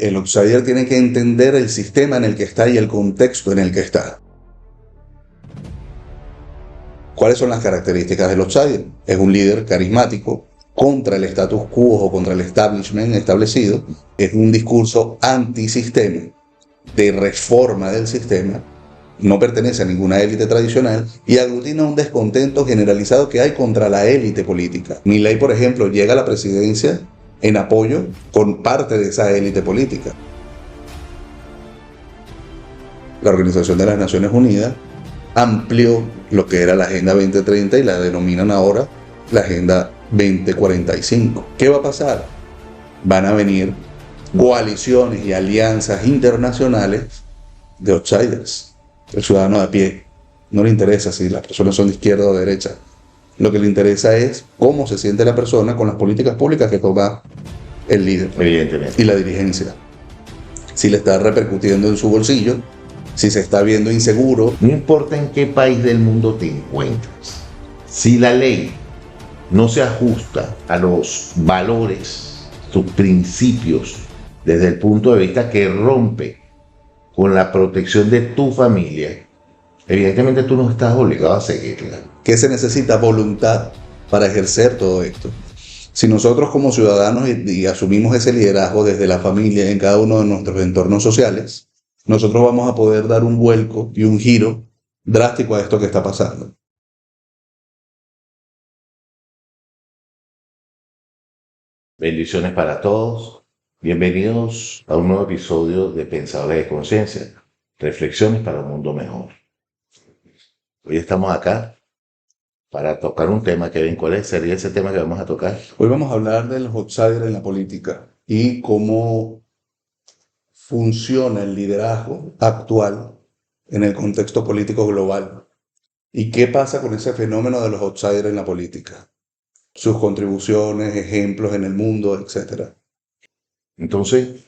El outsider tiene que entender el sistema en el que está y el contexto en el que está. ¿Cuáles son las características del outsider? Es un líder carismático contra el status quo o contra el establishment establecido. Es un discurso antisistema, de reforma del sistema. No pertenece a ninguna élite tradicional y aglutina un descontento generalizado que hay contra la élite política. Milei, por ejemplo, llega a la presidencia en apoyo con parte de esa élite política. La Organización de las Naciones Unidas amplió lo que era la Agenda 2030 y la denominan ahora la Agenda 2045. ¿Qué va a pasar? Van a venir coaliciones y alianzas internacionales de outsiders. El ciudadano de a pie no le interesa si las personas son de izquierda o de derecha. Lo que le interesa es cómo se siente la persona con las políticas públicas que toma el líder. Evidentemente. Y la dirigencia. Si le está repercutiendo en su bolsillo, si se está viendo inseguro. No importa en qué país del mundo te encuentres, si la ley no se ajusta a los valores, sus principios, desde el punto de vista que rompe con la protección de tu familia, evidentemente tú no estás obligado a seguirla. ¿Qué se necesita? Voluntad para ejercer todo esto. Si nosotros como ciudadanos y asumimos ese liderazgo desde la familia en cada uno de nuestros entornos sociales, nosotros vamos a poder dar un vuelco y un giro drástico a esto que está pasando. Bendiciones para todos. Bienvenidos a un nuevo episodio de Pensadores de Conciencia. Reflexiones para un mundo mejor. Hoy estamos acá para tocar un tema. Kevin, ¿cuál sería ese tema que vamos a tocar? Hoy vamos a hablar del outsider en la política y cómo funciona el liderazgo actual en el contexto político global. ¿Y qué pasa con ese fenómeno de los outsiders en la política? Sus contribuciones, ejemplos en el mundo, etc. Entonces,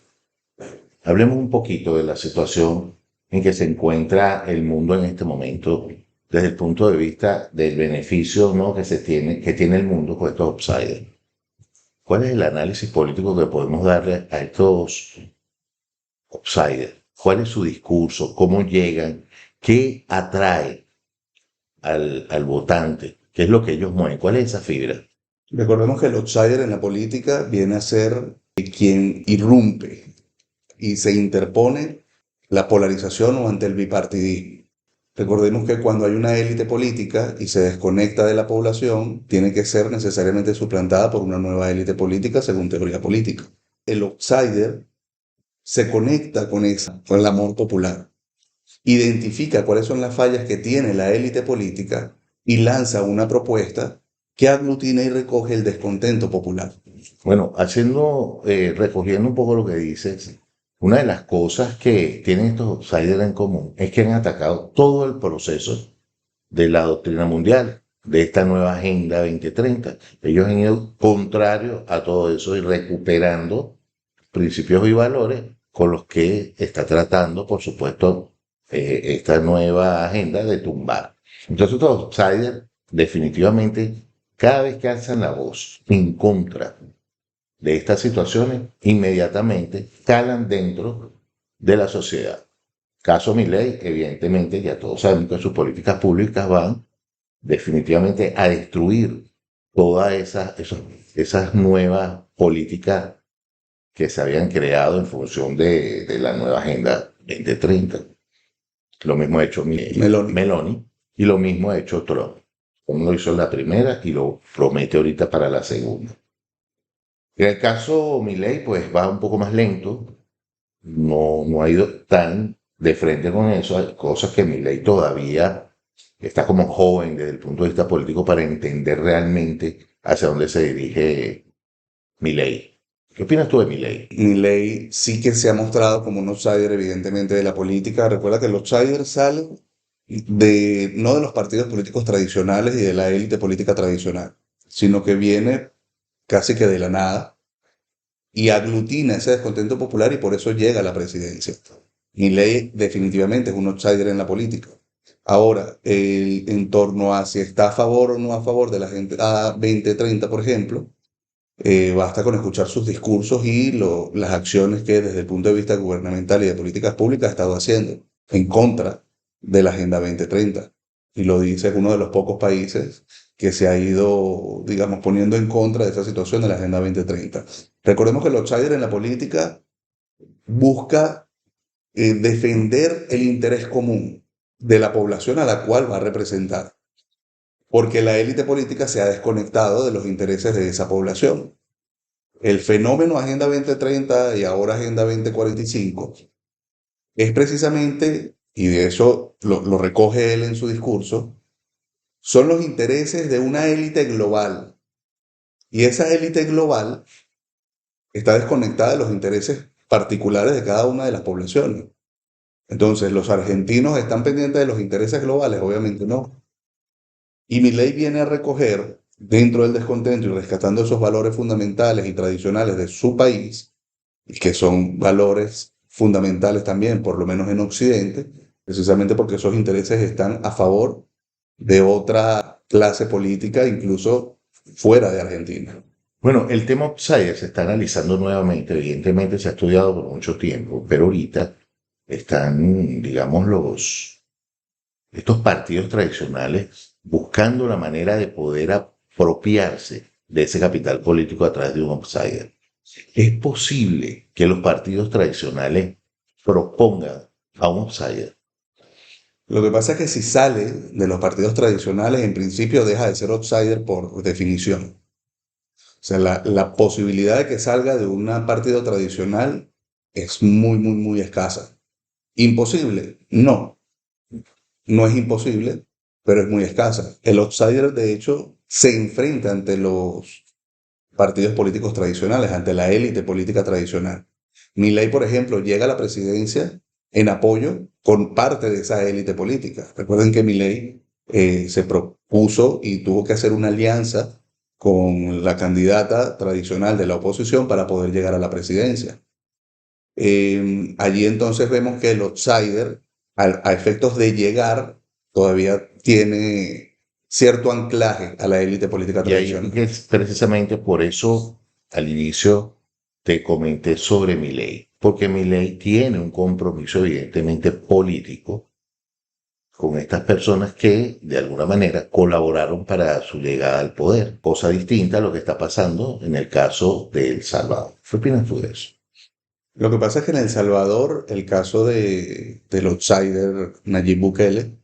hablemos un poquito de la situación en que se encuentra el mundo en este momento desde el punto de vista del beneficio, ¿no?, que tiene el mundo con estos outsiders. ¿Cuál es el análisis político que podemos darle a estos outsiders? ¿Cuál es su discurso? ¿Cómo llegan? ¿Qué atrae al votante? ¿Qué es lo que ellos mueven? ¿Cuál es esa fibra? Recordemos que el outsider en la política viene a ser quien irrumpe y se interpone la polarización o ante el bipartidismo. Recordemos que cuando hay una élite política y se desconecta de la población, tiene que ser necesariamente suplantada por una nueva élite política según teoría política. El outsider se conecta con el amor popular, identifica cuáles son las fallas que tiene la élite política y lanza una propuesta que aglutina y recoge el descontento popular. Bueno, recogiendo un poco lo que dices, una de las cosas que tienen estos outsiders en común es que han atacado todo el proceso de la doctrina mundial, de esta nueva Agenda 2030. Ellos han ido contrario a todo eso y recuperando principios y valores con los que está tratando, por supuesto, esta nueva agenda de tumbar. Entonces, estos outsiders, definitivamente, cada vez que alzan la voz en contra de estas situaciones, inmediatamente calan dentro de la sociedad. Caso Milei, evidentemente, ya todos sabemos que sus políticas públicas van definitivamente a destruir todas esas nuevas políticas que se habían creado en función de la nueva Agenda 2030. Lo mismo ha hecho Meloni y lo mismo ha hecho Trump. Uno lo hizo en la primera y lo promete ahorita para la segunda. En el caso Milei, pues va un poco más lento, no ha ido tan de frente con eso. Hay cosas que Milei todavía está como joven desde el punto de vista político para entender realmente hacia dónde se dirige Milei. ¿Qué opinas tú de Milei? Milei sí que se ha mostrado como un outsider, evidentemente, de la política. Recuerda que el outsider sale no de los partidos políticos tradicionales y de la élite política tradicional, sino que viene casi que de la nada y aglutina ese descontento popular y por eso llega a la presidencia. Milei definitivamente es un outsider en la política. Ahora, en torno a si está a favor o no a favor de la Agenda 2030, por ejemplo, Basta con escuchar sus discursos y las acciones que desde el punto de vista gubernamental y de políticas públicas ha estado haciendo en contra de la Agenda 2030. Y lo dice, es uno de los pocos países que se ha ido, digamos, poniendo en contra de esa situación de la Agenda 2030. Recordemos que el outsider en la política busca defender el interés común de la población a la cual va a representar, porque la élite política se ha desconectado de los intereses de esa población. El fenómeno Agenda 2030 y ahora Agenda 2045 es precisamente, y de eso lo recoge él en su discurso, son los intereses de una élite global. Y esa élite global está desconectada de los intereses particulares de cada una de las poblaciones. Entonces, ¿los argentinos están pendientes de los intereses globales? Obviamente no. Y Milei viene a recoger, dentro del descontento y rescatando esos valores fundamentales y tradicionales de su país, y que son valores fundamentales también, por lo menos en Occidente, precisamente porque esos intereses están a favor de otra clase política, incluso fuera de Argentina. Bueno, el tema outsider se está analizando nuevamente, evidentemente se ha estudiado por mucho tiempo, pero ahorita están, digamos, estos partidos tradicionales buscando la manera de poder apropiarse de ese capital político a través de un outsider. ¿Es posible que los partidos tradicionales propongan a un outsider? Lo que pasa es que si sale de los partidos tradicionales, en principio deja de ser outsider por definición. O sea, la posibilidad de que salga de un partido tradicional es muy, muy, muy escasa. ¿Imposible? No, no es imposible, pero es muy escasa. El outsider, de hecho, se enfrenta ante los partidos políticos tradicionales, ante la élite política tradicional. Milei, por ejemplo, llega a la presidencia en apoyo con parte de esa élite política. Recuerden que Milei se propuso y tuvo que hacer una alianza con la candidata tradicional de la oposición para poder llegar a la presidencia. Allí entonces vemos que el outsider, a efectos de llegar, todavía tiene cierto anclaje a la élite política Y ahí tradicional. es precisamente por eso al inicio te comenté sobre mi ley, porque mi ley tiene un compromiso evidentemente político con estas personas que de alguna manera colaboraron para su llegada al poder, cosa distinta a lo que está pasando en el caso de El Salvador. ¿Qué opinas tú de eso? Lo que pasa es que en El Salvador, el caso del outsider Nayib Bukele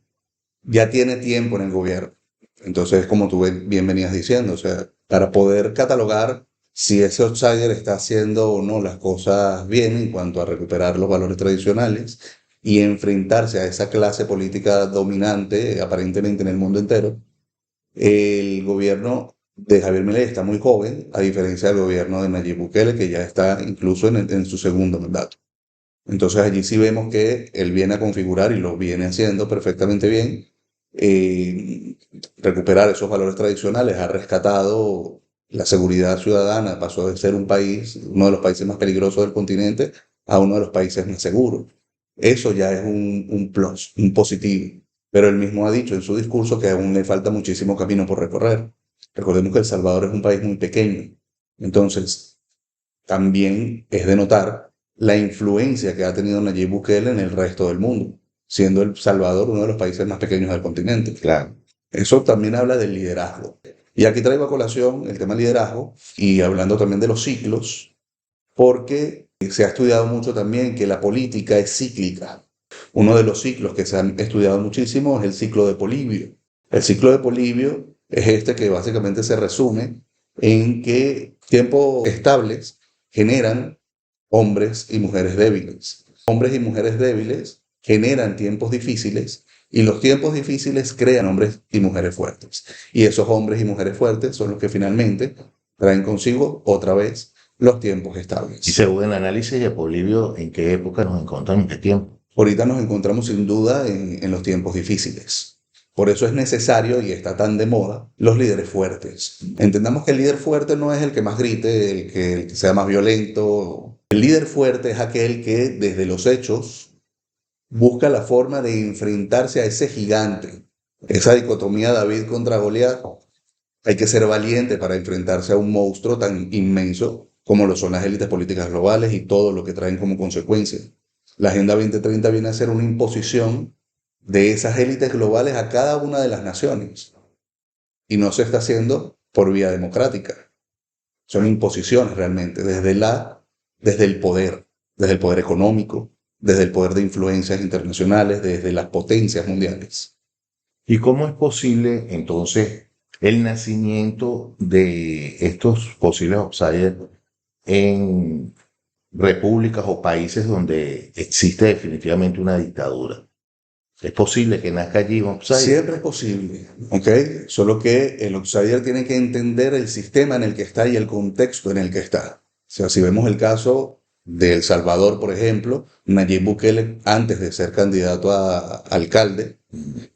ya tiene tiempo en el gobierno. Entonces, como tú bien venías diciendo, o sea, para poder catalogar si ese outsider está haciendo o no las cosas bien en cuanto a recuperar los valores tradicionales y enfrentarse a esa clase política dominante aparentemente en el mundo entero, el gobierno de Javier Milei está muy joven, a diferencia del gobierno de Nayib Bukele, que ya está incluso en su segundo mandato. Entonces allí sí vemos que él viene a configurar y lo viene haciendo perfectamente bien, eh, recuperar esos valores tradicionales, ha rescatado la seguridad ciudadana, pasó de ser un país, uno de los países más peligrosos del continente, a uno de los países más seguros. Eso ya es un plus, un positivo. Pero él mismo ha dicho en su discurso que aún le falta muchísimo camino por recorrer. Recordemos que El Salvador es un país muy pequeño. Entonces, también es de notar la influencia que ha tenido Nayib Bukele en el resto del mundo, siendo El Salvador uno de los países más pequeños del continente. Claro. Eso también habla del liderazgo. Y aquí traigo a colación el tema liderazgo y hablando también de los ciclos, porque se ha estudiado mucho también que la política es cíclica. Uno de los ciclos que se han estudiado muchísimo es el ciclo de Polibio. El ciclo de Polibio es este que básicamente se resume en que tiempos estables generan hombres y mujeres débiles. Hombres y mujeres débiles generan tiempos difíciles y los tiempos difíciles crean hombres y mujeres fuertes. Y esos hombres y mujeres fuertes son los que finalmente traen consigo otra vez los tiempos Y estables. según el análisis de Polibio, ¿en qué época nos encontramos? ¿En qué tiempo? Ahorita nos encontramos sin duda en los tiempos difíciles. Por eso es necesario y está tan de moda los líderes fuertes. Entendamos que el líder fuerte no es el que más grite, el que sea más violento. El líder fuerte es aquel que desde los hechos busca la forma de enfrentarse a ese gigante. Esa dicotomía David contra Goliat Hay que ser valiente para enfrentarse a un monstruo tan inmenso como lo son las élites políticas globales y todo lo que traen como consecuencia. La Agenda 2030 viene a ser una imposición de esas élites globales a cada una de las naciones. Y no se está haciendo por vía democrática. Son imposiciones realmente, desde el poder económico, desde el poder de influencias internacionales, desde las potencias mundiales. ¿Y cómo es posible entonces el nacimiento de estos posibles outsiders en repúblicas o países donde existe definitivamente una dictadura? ¿Es posible que nazca allí un outsider? Siempre es posible, ¿ok? Solo que el outsider tiene que entender el sistema en el que está y el contexto en el que está. O sea, si vemos el caso de El Salvador, por ejemplo, Nayib Bukele, antes de ser candidato a alcalde,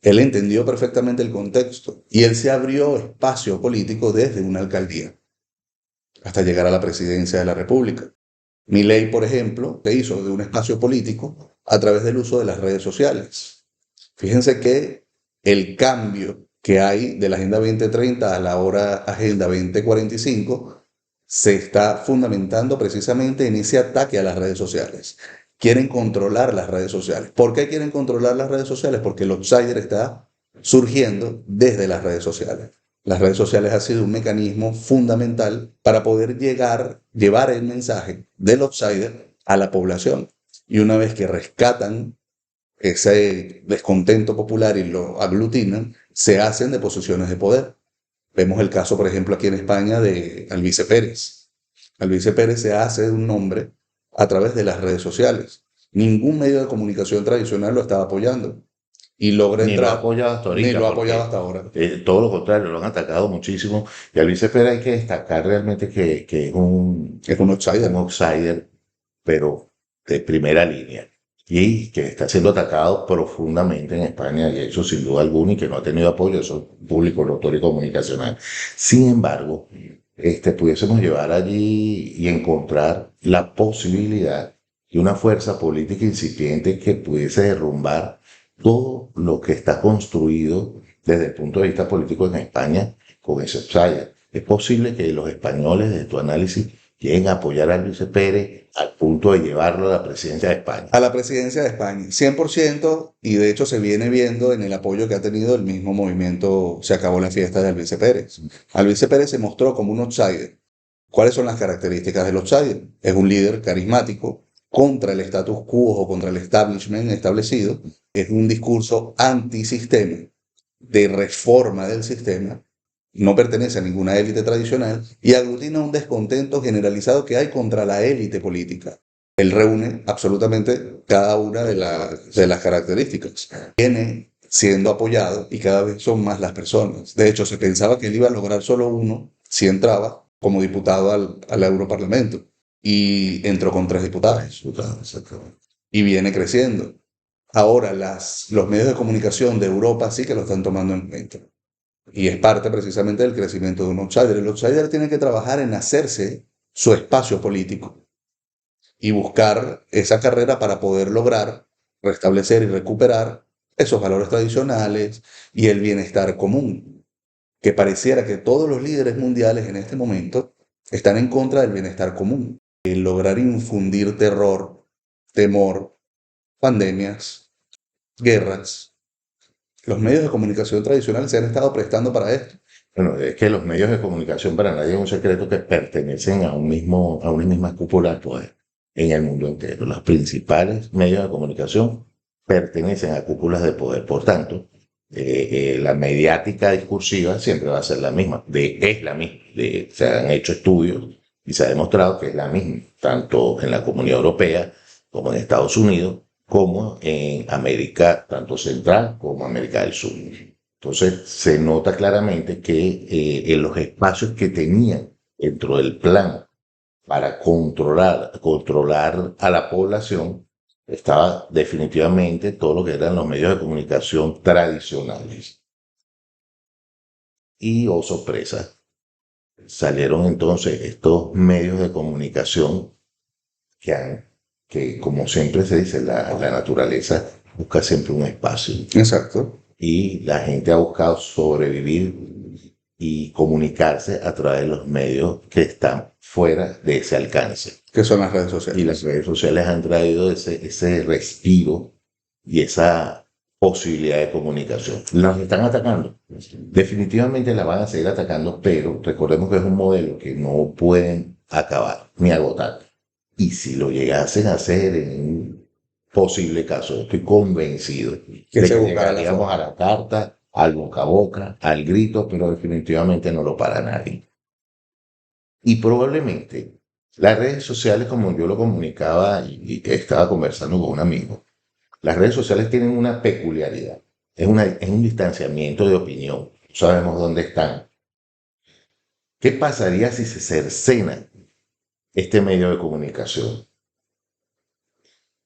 él entendió perfectamente el contexto y él se abrió espacio político desde una alcaldía hasta llegar a la presidencia de la República. Milei, por ejemplo, se hizo de un espacio político a través del uso de las redes sociales. Fíjense que el cambio que hay de la Agenda 2030 a la ahora Agenda 2045 se está fundamentando precisamente en ese ataque a las redes sociales. Quieren controlar las redes sociales. ¿Por qué quieren controlar las redes sociales? Porque el outsider está surgiendo desde las redes sociales. Las redes sociales han sido un mecanismo fundamental para poder llevar el mensaje del outsider a la población. Y una vez que rescatan ese descontento popular y lo aglutinan, se hacen de posiciones de poder. Vemos el caso, por ejemplo, aquí en España de Albice Pérez. Albice Pérez se hace de un nombre a través de las redes sociales. Ningún medio de comunicación tradicional lo estaba apoyando y logra Ni lo ha entrar, apoyado hasta ni ahorita, lo ha apoyado porque hasta ahora. todo lo contrario, lo han atacado muchísimo. Y a Luis Cepeda hay que destacar realmente que es Es un un outsider. outsider, pero de primera línea. Y que está siendo atacado profundamente en España, y eso sin duda alguna, y que no ha tenido apoyo, eso es público, notorio y comunicacional. Sin embargo, pudiésemos llevar allí y encontrar la posibilidad de una fuerza política incipiente que pudiese derrumbar todo lo que está construido desde el punto de vista político en España con ese outsider. Es posible que los españoles, de tu análisis, lleguen a apoyar a Luis Pérez al punto de llevarlo a la presidencia de España. A la presidencia de España, 100%, y de hecho se viene viendo en el apoyo que ha tenido el mismo movimiento Se acabó la fiesta de Albice Pérez. Albice Pérez se mostró como un outsider. ¿Cuáles son las características del outsider? Es un líder carismático contra el status quo o contra el establishment establecido. Es un discurso antisistema, de reforma del sistema. No pertenece a ninguna élite tradicional y aglutina un descontento generalizado que hay contra la élite política. Él reúne absolutamente cada una de las características. Viene siendo apoyado y cada vez son más las personas. De hecho, se pensaba que él iba a lograr solo uno si entraba como diputado al Europarlamento. Y entró con 3 diputados. Y viene creciendo. Ahora los medios de comunicación de Europa sí que lo están tomando en cuenta. Y es parte precisamente del crecimiento de un outsider. El outsider tiene que trabajar en hacerse su espacio político y buscar esa carrera para poder lograr restablecer y recuperar esos valores tradicionales y el bienestar común, que pareciera que todos los líderes mundiales en este momento están en contra del bienestar común. El lograr infundir terror, temor, pandemias, guerras. Los medios de comunicación tradicionales se han estado prestando para esto. Bueno, es que los medios de comunicación para nadie es un secreto que pertenecen a una misma cúpula de poder en el mundo entero. Los principales medios de comunicación pertenecen a cúpulas de poder. Por tanto, la mediática discursiva siempre va a ser la misma. Es la misma. Se han hecho estudios y se ha demostrado que es la misma, tanto en la Comunidad Europea como en Estados Unidos, como en América, tanto central como América del Sur. Entonces, se nota claramente que en los espacios que tenían dentro del plan para controlar a la población, estaba definitivamente todo lo que eran los medios de comunicación tradicionales. Y, oh sorpresa, salieron entonces estos medios de comunicación que como siempre se dice, la naturaleza busca siempre un espacio. Exacto. Y la gente ha buscado sobrevivir y comunicarse a través de los medios que están fuera de ese alcance. Que son las redes sociales. Y las redes sociales han traído ese respiro y esa posibilidad de comunicación. Las están atacando. Definitivamente las van a seguir atacando, pero recordemos que es un modelo que no pueden acabar ni agotar. Y si lo llegasen a hacer en un posible caso, estoy convencido de que llegaríamos a la carta, al boca a boca, al grito, pero definitivamente no lo para nadie. Y probablemente las redes sociales, como yo lo comunicaba y que estaba conversando con un amigo, las redes sociales tienen una peculiaridad. Es un distanciamiento de opinión. No sabemos dónde están. ¿Qué pasaría si se cercena este medio de comunicación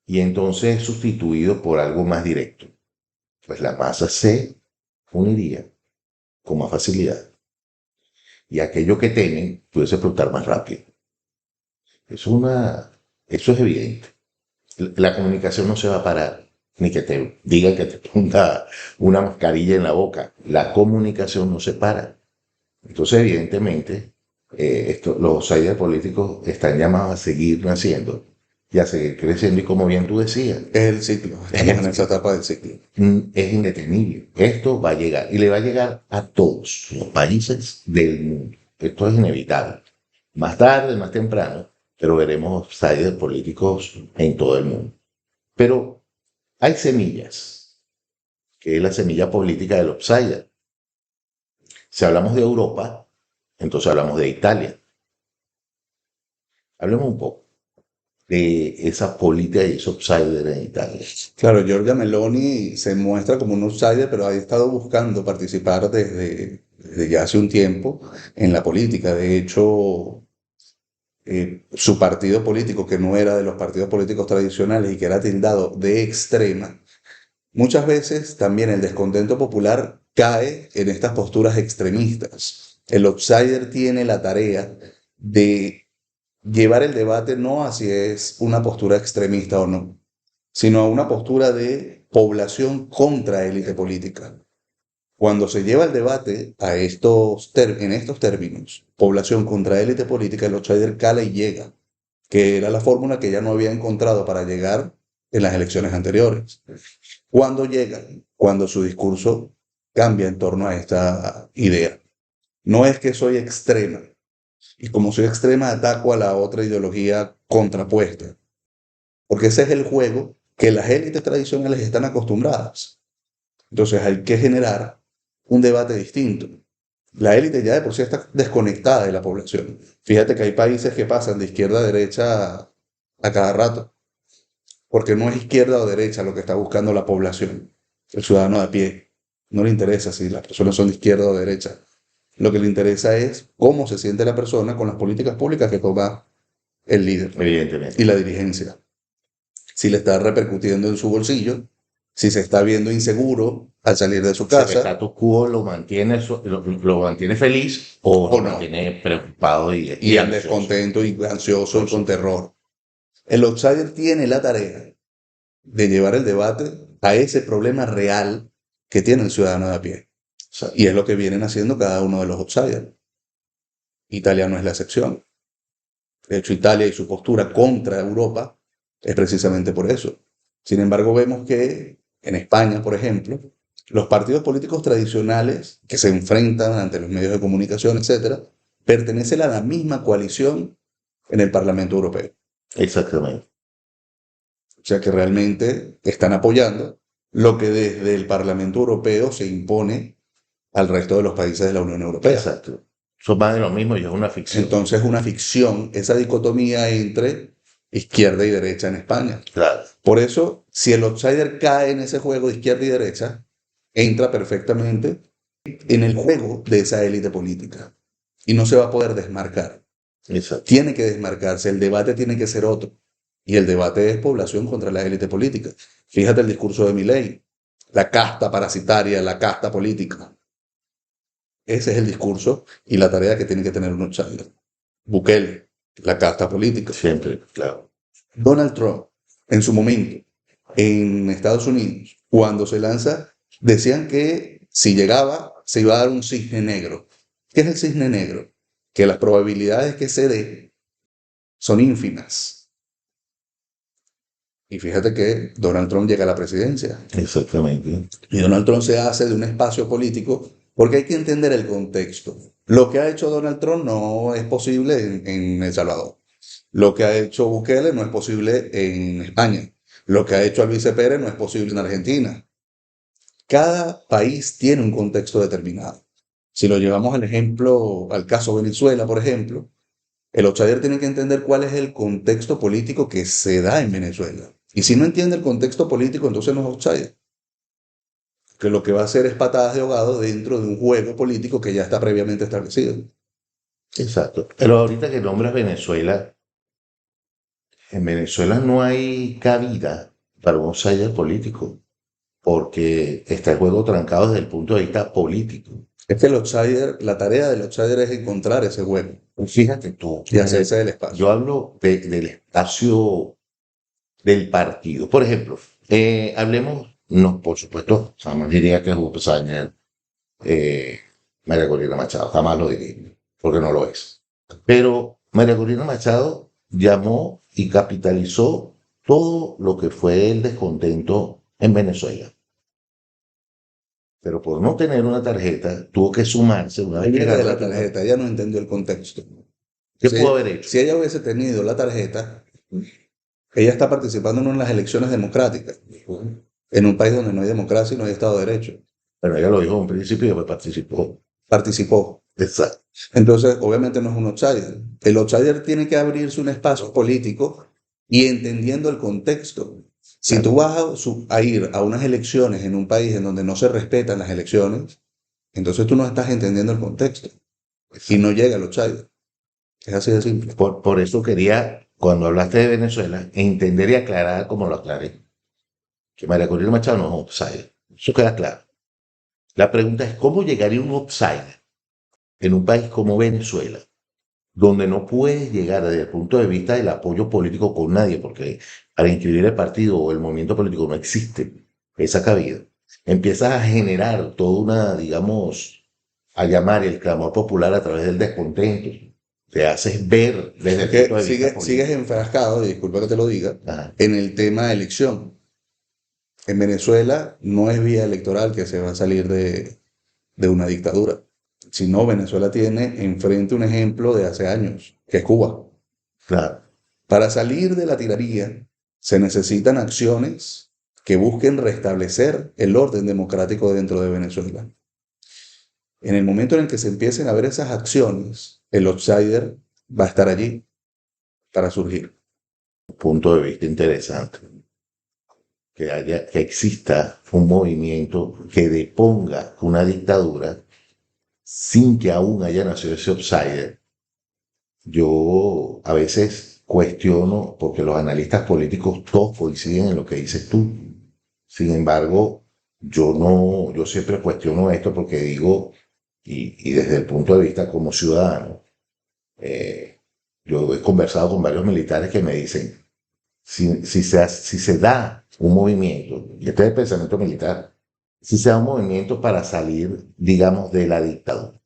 y entonces es sustituido por algo más directo? Pues la masa se uniría con más facilidad. Y aquello que temen puede explotar más rápido. Eso es evidente. La comunicación no se va a parar, ni que te digan que te ponga una mascarilla en la boca. La comunicación no se para. Entonces, evidentemente, los outsiders políticos están llamados a seguir naciendo y a seguir creciendo. Y como bien tú decías, es el ciclo. Estamos en esa etapa del ciclo. Es indetenible. Esto va a llegar y le va a llegar a todos los países del mundo. Esto es inevitable. Más tarde, más temprano, pero veremos outsiders políticos en todo el mundo. Pero hay semillas, que es la semilla política del outsider. Si hablamos de Europa, entonces hablamos de Italia. Hablemos un poco de esa política y ese outsider en Italia. Claro, Giorgia Meloni se muestra como un outsider, pero ha estado buscando participar desde ya hace un tiempo en la política. De hecho, su partido político, que no era de los partidos políticos tradicionales y que era tildado de extrema, muchas veces también el descontento popular cae en estas posturas extremistas. El outsider tiene la tarea de llevar el debate no a si es una postura extremista o no, sino a una postura de población contra élite política. Cuando se lleva el debate en estos términos, población contra élite política, el outsider cala y llega, que era la fórmula que ya no había encontrado para llegar en las elecciones anteriores. ¿Cuándo llega? Cuando su discurso cambia en torno a esta idea. No es que soy extrema, y como soy extrema ataco a la otra ideología contrapuesta, porque ese es el juego que las élites tradicionales están acostumbradas. Entonces hay que generar un debate distinto. La élite ya de por sí está desconectada de la población. Fíjate que hay países que pasan de izquierda a derecha a cada rato, porque no es izquierda o derecha lo que está buscando la población, el ciudadano de a pie. No le interesa si las personas son de izquierda o de derecha. Lo que le interesa es cómo se siente la persona con las políticas públicas que toma el líder. Evidentemente. Y la dirigencia. Si le está repercutiendo en su bolsillo, si se está viendo inseguro al salir de su casa. Si el status quo lo mantiene feliz o lo mantiene preocupado y descontento y ansioso y con terror. El outsider tiene la tarea de llevar el debate a ese problema real que tiene el ciudadano de a pie. Y es lo que vienen haciendo cada uno de los outsiders. Italia no es la excepción. De hecho, Italia y su postura contra Europa es precisamente por eso. Sin embargo, vemos que en España, por ejemplo, los partidos políticos tradicionales que se enfrentan ante los medios de comunicación, etcétera, pertenecen a la misma coalición en el Parlamento Europeo. Exactamente. O sea que realmente están apoyando lo que desde el Parlamento Europeo se impone al resto de los países de la Unión Europea. Exacto. Son más de lo mismo y es una ficción. Entonces es una ficción esa dicotomía entre izquierda y derecha en España. Claro. Por eso, si el outsider cae en ese juego de izquierda y derecha, entra perfectamente en el juego de esa élite política y no se va a poder desmarcar. Exacto. Tiene que desmarcarse, el debate tiene que ser otro. Y el debate es población contra la élite política. Fíjate el discurso de Milei, la casta parasitaria, la casta política. Ese es el discurso y la tarea que tiene que tener un outsider. Bukele, la casta política. Siempre, claro. Donald Trump, en su momento, en Estados Unidos, cuando se lanza, decían que si llegaba, se iba a dar un cisne negro ¿Qué es el cisne negro? Que las probabilidades que se dé son ínfimas. Y fíjate que Donald Trump llega a la presidencia. Exactamente. Y Donald Trump se hace de un espacio político porque hay que entender el contexto. Lo que ha hecho Donald Trump no es posible en El Salvador. Lo que ha hecho Bukele no es posible en España. Lo que ha hecho Albizu Pérez no es posible en Argentina. Cada país tiene un contexto determinado. Si lo llevamos al ejemplo, al caso Venezuela, por ejemplo, el outsider tiene que entender cuál es el contexto político que se da en Venezuela. Y si no entiende el contexto político, entonces no es outsider. Que lo que va a hacer es patadas de ahogado dentro de un juego político que ya está previamente establecido. Exacto. Pero ahorita que nombras Venezuela, en Venezuela no hay cabida para un outsider político, porque está el juego trancado desde el punto de vista político. Es que el outsider, la tarea del outsider es encontrar ese juego Fíjate tú, y hacerse del espacio. yo hablo del espacio del partido. Por ejemplo, hablemos, no, por supuesto, jamás diría que es un outsider María Corina Machado, jamás lo diría, porque no lo es. Pero María Corina Machado llamó y capitalizó todo lo que fue el descontento en Venezuela. Pero por no tener una tarjeta, tuvo que sumarse una vez que Olvídate de ganó la tarjeta, ella no entendió el contexto. ¿Qué Si, pudo haber hecho? si ella hubiese tenido la tarjeta, ella está participando en las elecciones democráticas, en un país donde no hay democracia y no hay Estado de Derecho. Bueno, ella lo dijo en un principio y después participó. Participó. Exacto. Entonces, obviamente no es un outsider. El outsider tiene que abrirse un espacio político y entendiendo el contexto. Si tú vas a ir a unas elecciones en un país en donde no se respetan las elecciones, entonces tú no estás entendiendo el contexto y no llega el outsider. Es así de simple. Por eso quería, cuando hablaste de Venezuela, entender y aclarar como lo aclaré, que María Corina Machado no es un outsider. Eso queda claro. La pregunta es, ¿cómo llegaría un outsider en un país como Venezuela, donde no puedes llegar desde el punto de vista del apoyo político con nadie, porque para inscribir el partido o el movimiento político no existe esa cabida? Empiezas a generar toda una, digamos, a llamar el clamor popular a través del descontento. Te haces ver desde el punto Que de vista político. sigues enfrascado, y disculpa que te lo diga, Ajá. en el tema de elección. En Venezuela no es vía electoral que se va a salir de una dictadura, sino Venezuela tiene enfrente un ejemplo de hace años, que es Cuba. Claro. Para salir de la tiranía se necesitan acciones que busquen restablecer el orden democrático dentro de Venezuela. En el momento en el que se empiecen a ver esas acciones, el outsider va a estar allí para surgir. Punto de vista interesante. Que exista un movimiento que deponga una dictadura sin que aún haya nacido ese outsider. Yo a veces cuestiono, porque los analistas políticos todos coinciden en lo que dices tú. Sin embargo, yo no, yo siempre cuestiono esto porque digo, y desde el punto de vista como ciudadano, yo he conversado con varios militares que me dicen, si se da un movimiento, y este es el pensamiento militar, si se da un movimiento para salir, digamos, de la dictadura,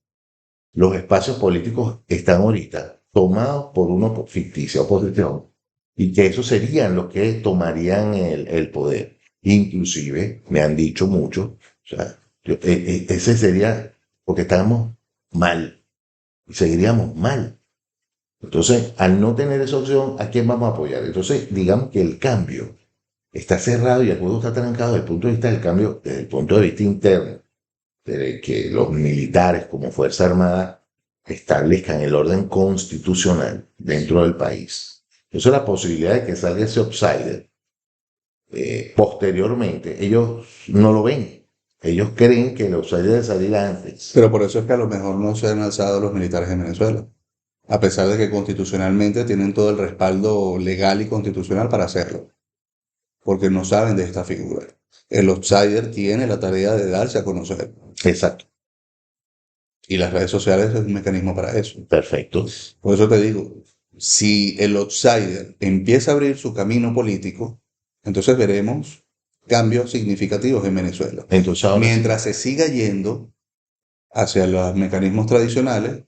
los espacios políticos están ahorita tomados por una ficticia oposición y que esos serían los que tomarían el poder. Inclusive me han dicho mucho, o sea, ese sería porque estamos mal y seguiríamos mal. Entonces, al no tener esa opción, ¿a quién vamos a apoyar? Entonces, digamos que el cambio está cerrado y el juego está trancado desde el punto de vista del cambio, desde el punto de vista interno, de que los militares como Fuerza Armada establezcan el orden constitucional dentro del país. Entonces, la posibilidad de que salga ese outsider posteriormente, ellos no lo ven. Ellos creen que el outsider debe salir antes. Pero por eso es que a lo mejor no se han alzado los militares en Venezuela, a pesar de que constitucionalmente tienen todo el respaldo legal y constitucional para hacerlo, porque no saben de esta figura. El outsider tiene la tarea de darse a conocer. Exacto. Y las redes sociales es un mecanismo para eso. Perfecto. Por eso te digo, si el outsider empieza a abrir su camino político, entonces veremos cambios significativos en Venezuela. Entonces, ahora Mientras se siga yendo hacia los mecanismos tradicionales,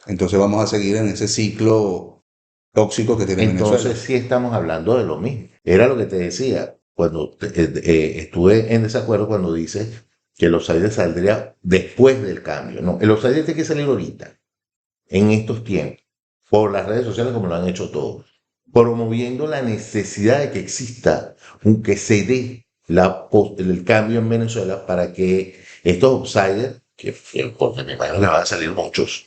entonces vamos a seguir en ese ciclo tóxico que tiene Entonces Venezuela. sí estamos hablando de lo mismo. Era lo que te decía cuando estuve en desacuerdo cuando dices que el outsider saldría después del cambio. No, el outsider tiene que salir ahorita, en estos tiempos, por las redes sociales como lo han hecho todos, promoviendo la necesidad de que exista, que se dé el cambio en Venezuela para que estos outsiders, porque me imagino que van a salir muchos,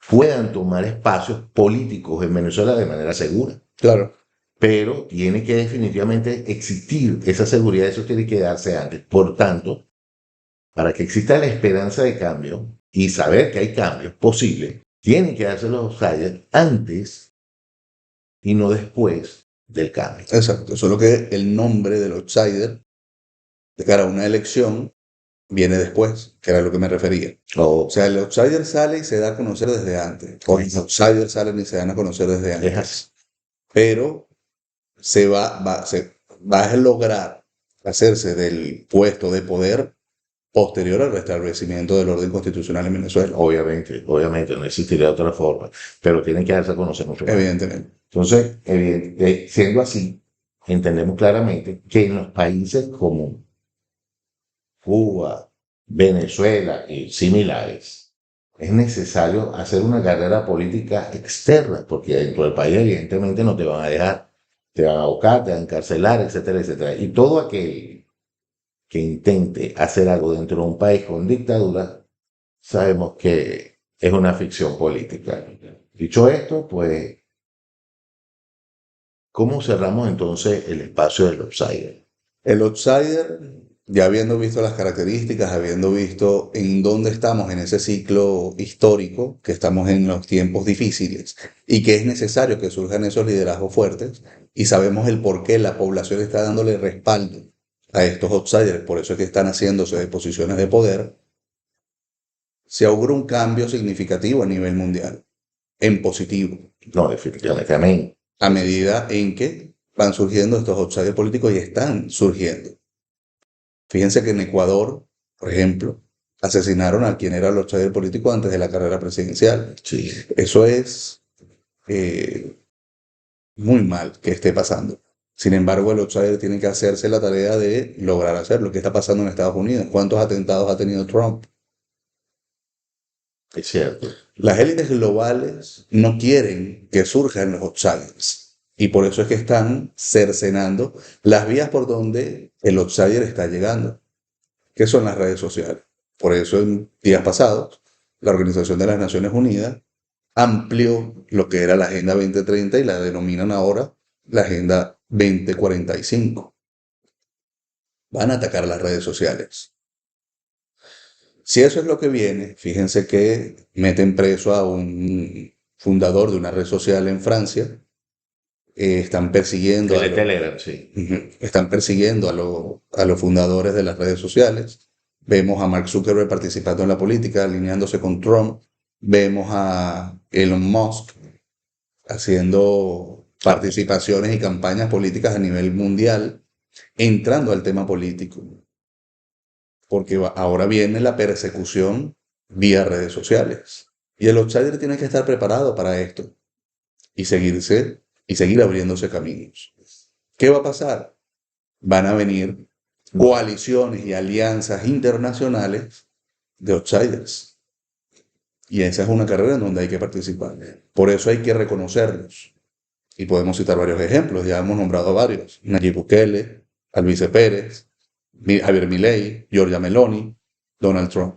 puedan tomar espacios políticos en Venezuela de manera segura. Claro, Pero tiene que definitivamente existir esa seguridad, eso tiene que darse antes. Por tanto, para que exista la esperanza de cambio y saber que hay cambios posibles, tienen que darse los outsiders antes y no después del cambio. exacto. Solo que el nombre del outsider de cara a una elección viene después, que era a lo que me refería. O O sea, el outsider sale y se da a conocer desde antes. O los outsiders salen y se dan a conocer desde es antes. así. Pero se va a lograr hacerse del puesto de poder posterior al restablecimiento del orden constitucional en Venezuela, Obviamente, no existiría otra forma, pero tienen que darse a conocer mucho más. evidentemente. Entonces, siendo así, entendemos claramente que en los países como Cuba, Venezuela y similares, es necesario hacer una carrera política externa, porque dentro del país evidentemente no te van a dejar, te van a ahogar, te van a encarcelar, etcétera, etcétera. Y todo aquel que intente hacer algo dentro de un país con dictadura, sabemos que es una ficción política. Dicho esto, pues, ¿cómo cerramos entonces el espacio del outsider? El outsider, ya habiendo visto las características, habiendo visto en dónde estamos en ese ciclo histórico, que estamos en los tiempos difíciles y que es necesario que surjan esos liderazgos fuertes, y sabemos el por qué la población está dándole respaldo a estos outsiders, por eso es que están haciéndose de posiciones de poder, se augura un cambio significativo a nivel mundial, en positivo, No, definitivamente, amén. a medida en que van surgiendo estos outsiders políticos y están surgiendo. Fíjense que en Ecuador, por ejemplo, asesinaron a quien era el outsider político antes de la carrera presidencial. Sí, Eso es eh, muy mal que esté pasando. Sin embargo, el outsider tiene que hacerse la tarea de lograr hacerlo. ¿Qué está pasando en Estados Unidos? ¿Cuántos atentados ha tenido Trump? es cierto. Las élites globales no quieren que surjan los outsiders y por eso es que están cercenando las vías por donde el outsider está llegando, que son las redes sociales. Por eso en días pasados, la Organización de las Naciones Unidas amplió lo que era la Agenda 2030 y la denominan ahora la Agenda 2045. Van a atacar las redes sociales. Si eso es lo que viene, fíjense que meten preso a un fundador de una red social en Francia, están persiguiendo a, Telegram, sí. están persiguiendo a los fundadores de las redes sociales. Vemos a Mark Zuckerberg participando en la política, alineándose con Trump. Vemos a Elon Musk haciendo participaciones y campañas políticas a nivel mundial, entrando al tema político, porque ahora viene la persecución vía redes sociales. Y el outsider tiene que estar preparado para esto y seguir abriéndose caminos. ¿Qué va a pasar? Van a venir coaliciones y alianzas internacionales de outsiders. Y esa es una carrera en donde hay que participar. Por eso hay que reconocerlos. Y podemos citar varios ejemplos, ya hemos nombrado varios. Nayib Bukele, Alvise Pérez, Javier Milei, Giorgia Meloni, Donald Trump.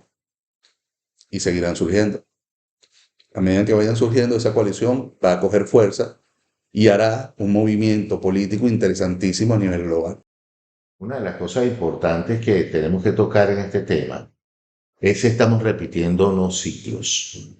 Y seguirán surgiendo. A medida que vayan surgiendo, esa coalición va a coger fuerza y hará un movimiento político interesantísimo a nivel global. Una de las cosas importantes que tenemos que tocar en este tema es si estamos repitiendo unos ciclos.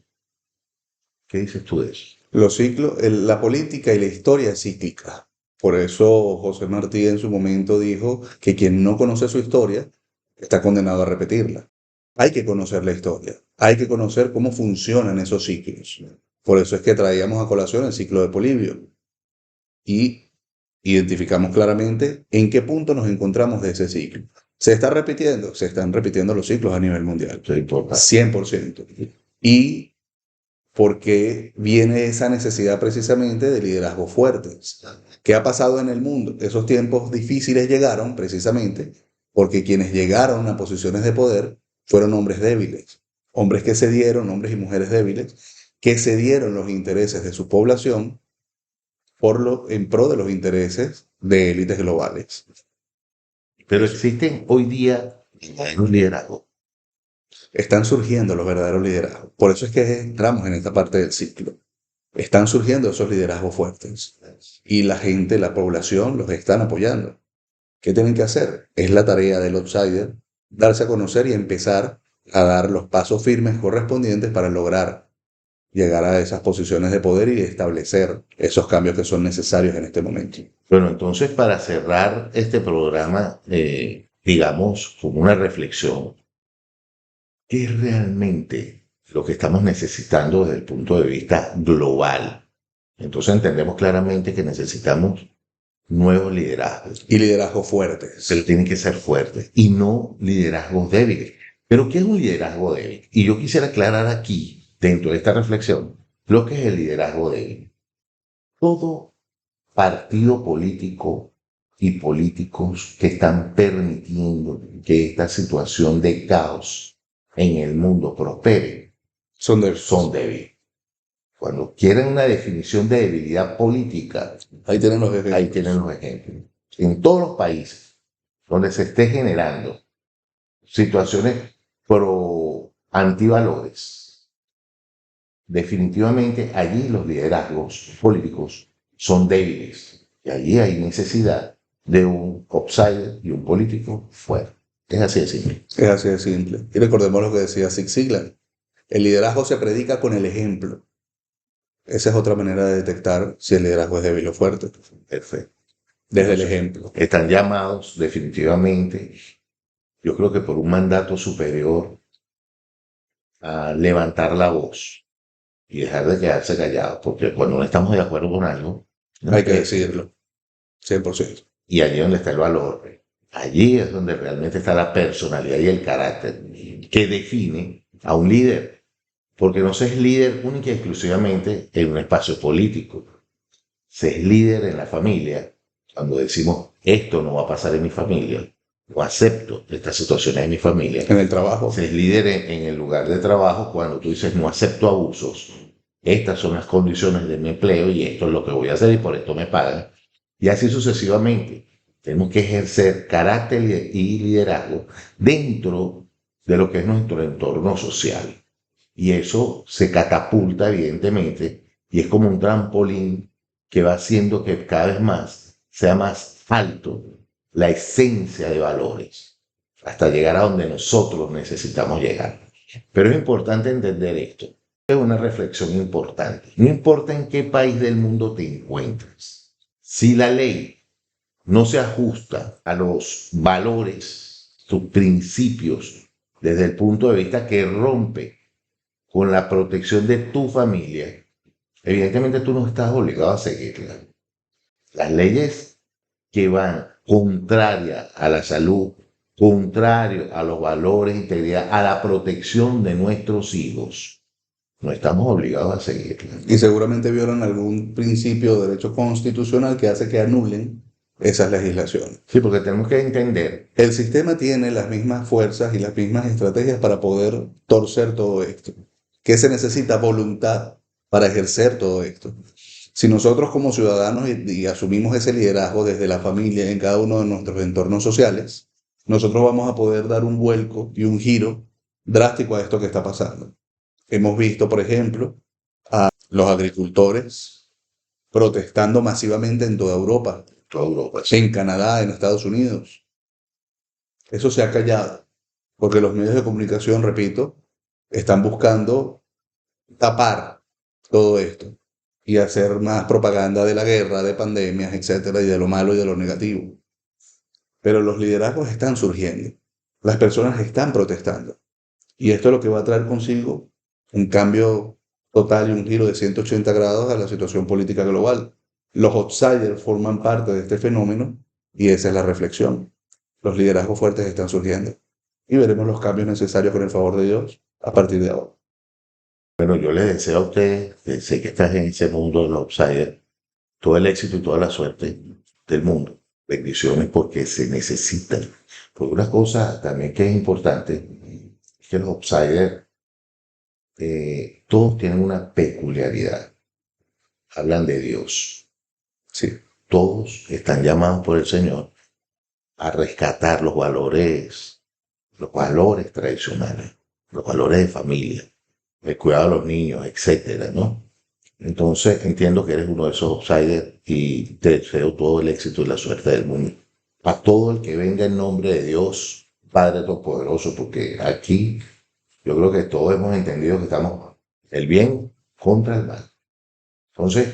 ¿Qué dices tú de eso? Los ciclos, la política y la historia es cíclica. Por eso José Martí en su momento dijo que quien no conoce su historia está condenado a repetirla. Hay que conocer la historia, hay que conocer cómo funcionan esos ciclos. Por eso es que traíamos a colación el ciclo de Polibio y identificamos claramente en qué punto nos encontramos de ese ciclo. Se están repitiendo los ciclos a nivel mundial, Eso es importante. 100%. Y porque viene esa necesidad precisamente de liderazgos fuertes. ¿Qué ha pasado en el mundo? Esos tiempos difíciles llegaron precisamente porque quienes llegaron a posiciones de poder fueron hombres débiles, hombres que cedieron, hombres y mujeres débiles, que cedieron los intereses de su población en pro de los intereses de élites globales. Pero existen hoy día verdaderos liderazgos. Están surgiendo los verdaderos liderazgos. Por eso es que entramos en esta parte del ciclo. Están surgiendo esos liderazgos fuertes. Y la gente, la población, los están apoyando. ¿Qué tienen que hacer? Es la tarea del outsider, darse a conocer y empezar a dar los pasos firmes correspondientes para lograr llegar a esas posiciones de poder y establecer esos cambios que son necesarios en este momento. Bueno, entonces para cerrar este programa, digamos, como una reflexión, ¿qué es realmente lo que estamos necesitando desde el punto de vista global? Entonces entendemos claramente que necesitamos nuevos liderazgos, Y liderazgos fuertes. pero tienen que ser fuertes y no liderazgos débiles. Pero ¿qué es un liderazgo débil? Y yo quisiera aclarar aquí, dentro de esta reflexión, lo que es el liderazgo débil. Todo partido político y políticos que están permitiendo que esta situación de caos en el mundo prospere Son son débiles. Cuando quieren una definición de debilidad política, Ahí tienen los ejemplos. ahí tienen los ejemplos. En todos los países donde se esté generando situaciones pro antivalores, definitivamente allí los liderazgos políticos son débiles. Y allí hay necesidad de un outsider y un político fuerte. Es así de simple. Es así de simple. Y recordemos lo que decía Zig Ziglar. El liderazgo se predica con el ejemplo. Esa es otra manera de detectar si el liderazgo es débil o fuerte. Perfecto. Desde el ejemplo. Están llamados definitivamente, yo creo que por un mandato superior, a levantar la voz y dejar de quedarse callados, porque cuando no estamos de acuerdo con algo, no Hay que decirlo. 100%. Y allí es donde está el valor. Allí es donde realmente está la personalidad y el carácter que define a un líder. Porque no se es líder única y exclusivamente en un espacio político. Se es líder en la familia. Cuando decimos, esto no va a pasar en mi familia, no acepto estas situaciones en mi familia. En el trabajo. Se es líder en el lugar de trabajo cuando tú dices, no acepto abusos. Estas son las condiciones de mi empleo y esto es lo que voy a hacer y por esto me pagan. Y así sucesivamente. Tenemos que ejercer carácter y liderazgo dentro de lo que es nuestro entorno social. Y eso se catapulta, evidentemente, y es como un trampolín que va haciendo que cada vez más sea más alto la esencia de valores, hasta llegar a donde nosotros necesitamos llegar. Pero es importante entender esto. Es una reflexión importante. No importa en qué país del mundo te encuentres. Si la ley no se ajusta a los valores, sus principios, desde el punto de vista que rompe con la protección de tu familia, evidentemente tú no estás obligado a seguirla. Las leyes que van contraria a la salud, contrario a los valores, integridad, a la protección de nuestros hijos, no estamos obligados a seguirla. Y seguramente violan algún principio de derecho constitucional que hace que anulen esas legislaciones. Sí, porque tenemos que entender. El sistema tiene las mismas fuerzas y las mismas estrategias para poder torcer todo esto. ¿Qué se necesita? Voluntad para ejercer todo esto. Si nosotros como ciudadanos y asumimos ese liderazgo desde la familia en cada uno de nuestros entornos sociales, nosotros vamos a poder dar un vuelco y un giro drástico a esto que está pasando. Hemos visto, por ejemplo, a los agricultores protestando masivamente en toda Europa, en Canadá, en Estados Unidos. Eso se ha callado, porque los medios de comunicación, repito, están buscando tapar todo esto y hacer más propaganda de la guerra, de pandemias, etcétera, y de lo malo y de lo negativo. Pero los liderazgos están surgiendo, las personas están protestando. Y esto es lo que va a traer consigo un cambio total y un giro de 180 grados a la situación política global. Los outsiders forman parte de este fenómeno y esa es la reflexión. los liderazgos fuertes están surgiendo y veremos los cambios necesarios con el favor de Dios a partir de ahora. Bueno, yo les deseo a ustedes, que sé que estás en ese mundo de los outsiders, todo el éxito y toda la suerte del mundo. Bendiciones porque se necesitan. Porque una cosa también que es importante es que los outsiders, todos tienen una peculiaridad. Hablan de Dios. Sí, Todos están llamados por el Señor a rescatar los valores tradicionales, los valores de familia, el cuidado de los niños, etcétera, ¿no? Entonces entiendo que eres uno de esos outsiders y te deseo todo el éxito y la suerte del mundo. A todo el que venga en nombre de Dios, Padre Todopoderoso, porque aquí yo creo que todos hemos entendido que estamos el bien contra el mal. Entonces,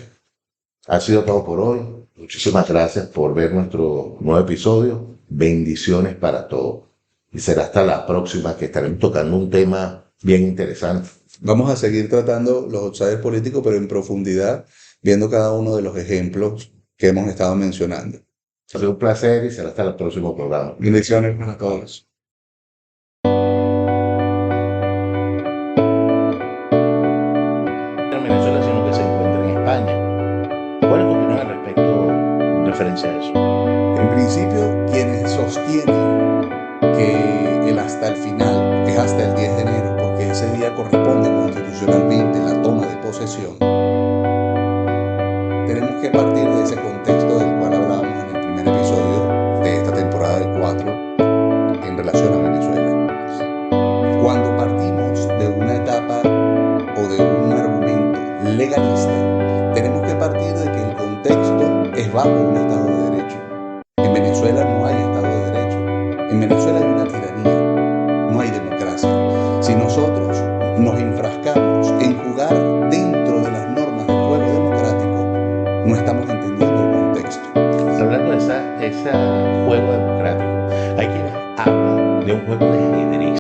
ha sido todo por hoy. Muchísimas gracias por ver nuestro nuevo episodio. Bendiciones para todos. Y será hasta la próxima que estaremos tocando un tema bien interesante. vamos a seguir tratando los outsiders políticos, pero en profundidad, viendo cada uno de los ejemplos que hemos estado mencionando. Ha sido un placer y será hasta el próximo programa. Bendiciones para todos. En Venezuela, sino que se encuentra en España. ¿Cuál es tu opinión al respecto en referencia a eso? En principio, quienes sostienen que el hasta el final es hasta el 10 de enero, porque ese día corresponde constitucionalmente la toma de posesión, tenemos que partir de ese contexto del cual hablábamos en el primer episodio de esta temporada de 4 en relación a Venezuela. Cuando partimos de una etapa o de un argumento legalista, tenemos que partir de que el contexto es bajo un Estado de Derecho. En Venezuela no hay Estado de Derecho. En Venezuela hay una tiranía, no hay democracia. Si nosotros nos enfrascamos en jugar dentro de las normas del juego democrático, no estamos entendiendo el contexto. Hablando de ese juego democrático, hay quienes hablan de un juego de